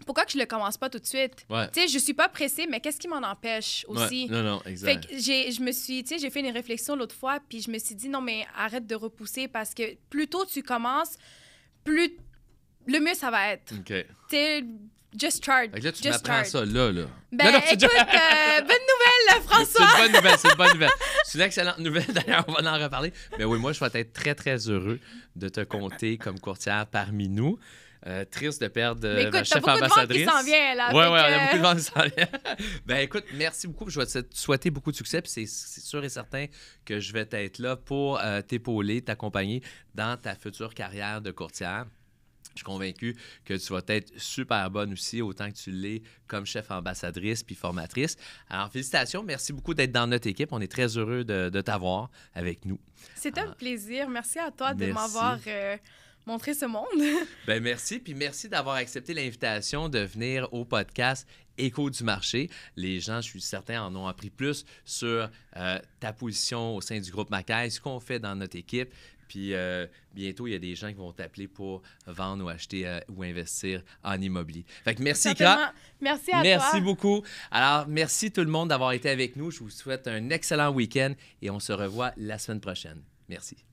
pourquoi que je le commence pas tout de suite? Ouais. Tu sais, je suis pas pressée, mais qu'est-ce qui m'en empêche aussi? Ouais. Non, exact. Fait que j'ai fait une réflexion l'autre fois, puis je me suis dit, non, mais arrête de repousser parce que plus tôt tu commences, plus le mieux ça va être. OK. Tu sais, just start. Fait que là, tu m'apprends ça, là. Ben, non, écoute, bonne nouvelle, François! C'est une bonne nouvelle. C'est une excellente nouvelle, d'ailleurs, on va en reparler. Mais oui, moi, je vais être très, très heureux de te compter comme courtière parmi nous. Triste de perdre ma chef ambassadrice. Mais écoute, t'as beaucoup de vent qui s'en vient, là. Oui, il y a beaucoup de vent qui s'en vient. Ben écoute, merci beaucoup. Je vais te souhaiter beaucoup de succès. Puis c'est sûr et certain que je vais être là pour t'épauler, t'accompagner dans ta future carrière de courtière. Je suis convaincu que tu vas être super bonne aussi, autant que tu l'es comme chef ambassadrice puis formatrice. Alors, félicitations. Merci beaucoup d'être dans notre équipe. On est très heureux de t'avoir avec nous. C'était un plaisir. Merci à toi de m'avoir montré ce monde. Ben merci. Puis merci d'avoir accepté l'invitation de venir au podcast Écho du marché. Les gens, je suis certain, en ont appris plus sur ta position au sein du groupe Macaille, ce qu'on fait dans notre équipe. Puis bientôt, il y a des gens qui vont t'appeler pour vendre ou acheter ou investir en immobilier. Fait que merci, Ika. Merci à toi. Merci beaucoup. Alors, merci tout le monde d'avoir été avec nous. Je vous souhaite un excellent week-end et on se revoit la semaine prochaine. Merci.